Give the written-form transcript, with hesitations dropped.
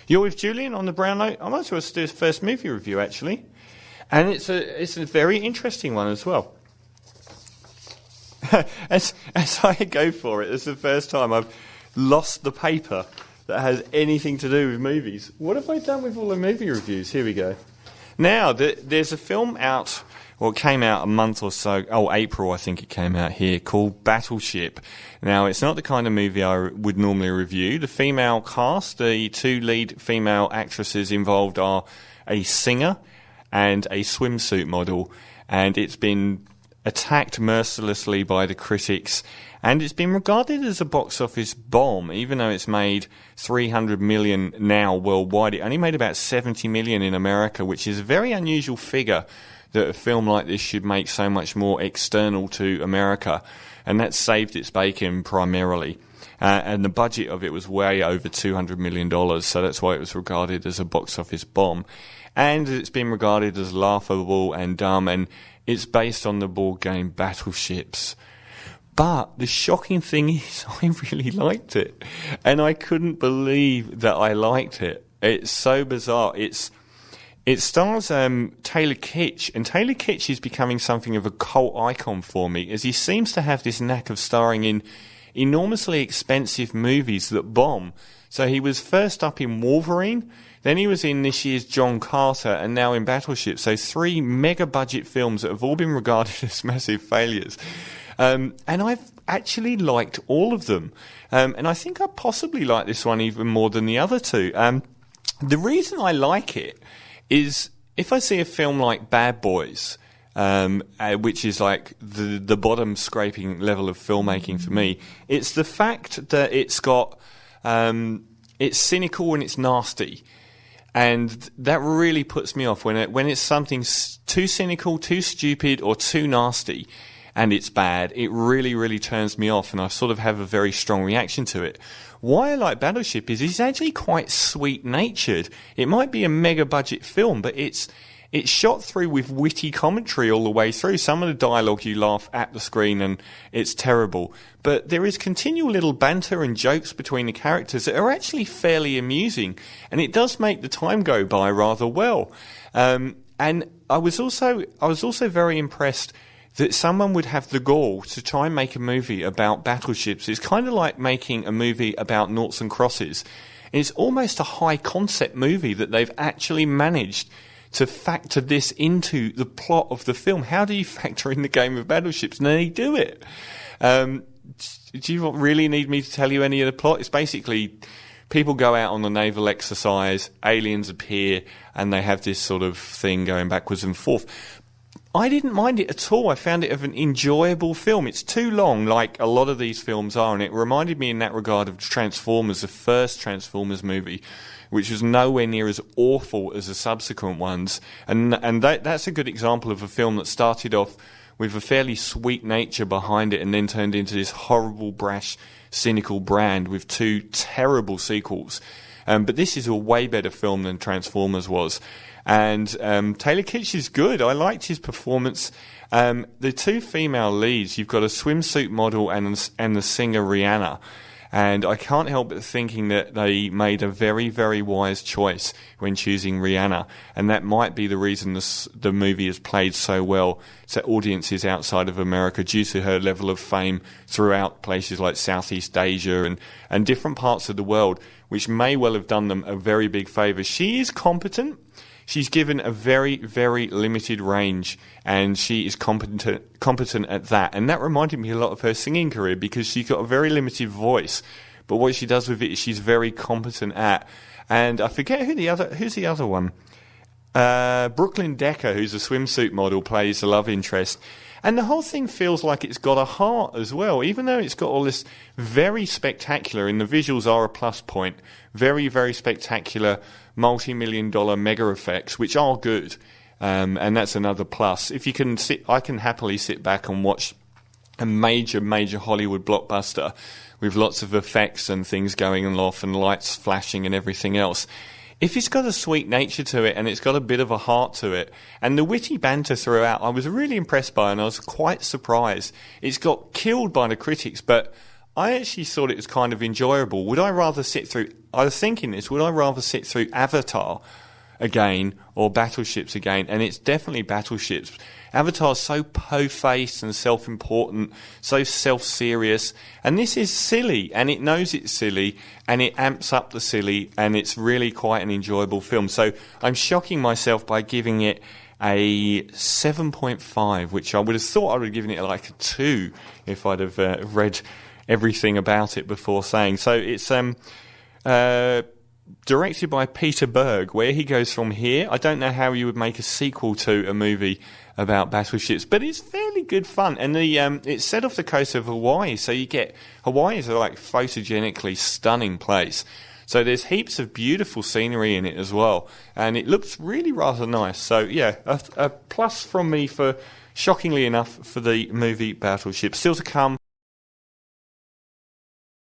You're with Julian on the Brown Note. I might as well do his first movie review, actually. And it's a very interesting one as well. as I go for it, it's the first time I've lost the paper that has anything to do with movies. What have I done with all the movie reviews? Here we go. Now, there's a film out, well, it came out a month or so, April I think it came out here, called Battleship. Now, it's not the kind of movie I would normally review. The female cast, the two lead female actresses involved are a singer and a swimsuit model, and it's been attacked mercilessly by the critics, and it's been regarded as a box office bomb, even though it's made $300 million now worldwide. It only made about $70 million in America, which is a very unusual figure that a film like this should make so much more external to America, and that saved its bacon primarily. And the budget of it was way over $200 million, so that's why it was regarded as a box office bomb. And it's been regarded as laughable and dumb, and it's based on the board game Battleships. But the shocking thing is I really liked it. And I couldn't believe that I liked it. It's so bizarre. It stars Taylor Kitsch, and Taylor Kitsch is becoming something of a cult icon for me, as he seems to have this knack of starring in enormously expensive movies that bomb. So he was first up in Wolverine, then he was in this year's John Carter, and now in Battleship. So 3 mega-budget films that have all been regarded as massive failures. And I've actually liked all of them. And I think I possibly like this one even more than the other two. The reason I like it is if I see a film like Bad Boys, which is like the bottom scraping level of filmmaking for me, it's the fact that it's got, it's cynical and it's nasty. And that really puts me off when it's something too cynical, too stupid, or too nasty, and it's bad. It really, really turns me off, and I sort of have a very strong reaction to it. Why I like Battleship is it's actually quite sweet-natured. It might be a mega-budget film, but it's shot through with witty commentary all the way through. Some of the dialogue you laugh at the screen and it's terrible. But there is continual little banter and jokes between the characters that are actually fairly amusing. And it does make the time go by rather well. And I was also very impressed that someone would have the gall to try and make a movie about battleships. It's kind of like making a movie about noughts and crosses. It's almost a high concept movie that they've actually managed to factor this into the plot of the film. How do you factor in the game of battleships? And they do it. Do you really need me to tell you any of the plot? It's basically people go out on a naval exercise, aliens appear, and they have this sort of thing going backwards and forth. I didn't mind it at all. I found it an enjoyable film. It's too long, like a lot of these films are, and it reminded me in that regard of Transformers, the first Transformers movie, which was nowhere near as awful as the subsequent ones. And that's a good example of a film that started off with a fairly sweet nature behind it and then turned into this horrible, brash, cynical brand with 2 terrible sequels. But this is a way better film than Transformers was. And Taylor Kitsch is good. I liked his performance. The 2 female leads, you've got a swimsuit model and the singer Rihanna. And I can't help but thinking that they made a very, very wise choice when choosing Rihanna. And that might be the reason the movie has played so well to audiences outside of America due to her level of fame throughout places like Southeast Asia and different parts of the world, which may well have done them a very big favour. She is competent. She's given a very, very limited range, and she is competent at that. And that reminded me a lot of her singing career because she's got a very limited voice, but what she does with it, she's very competent at. And I forget who's the other one. Brooklyn Decker, who's a swimsuit model, plays the love interest. And the whole thing feels like it's got a heart as well, even though it's got all this very spectacular, and the visuals are a plus point, very, very spectacular, multi-million-dollar mega effects, which are good, and that's another plus. If you can I can happily sit back and watch a major, major Hollywood blockbuster with lots of effects and things going off and lights flashing and everything else. If it's got a sweet nature to it and it's got a bit of a heart to it, and the witty banter throughout, I was really impressed by, and I was quite surprised. It's got killed by the critics, but I actually thought it was kind of enjoyable. Would I rather sit through I was thinking this, would I rather sit through Avatar again or Battleships again? And it's definitely Battleships. Avatar's so po-faced and self-important, so self-serious, and this is silly, and it knows it's silly, and it amps up the silly, and it's really quite an enjoyable film. So I'm shocking myself by giving it a 7.5, which I would have thought I would have given it like a 2 if I'd have read everything about it before saying. So it's directed by Peter Berg. Where he goes from here, I don't know how you would make a sequel to a movie about battleships, but it's fairly good fun. And it's set off the coast of Hawaii, so you get Hawaii is a like photogenically stunning place. So there's heaps of beautiful scenery in it as well, and it looks really rather nice. So yeah, a plus from me for, shockingly enough, for the movie Battleship. Still to come,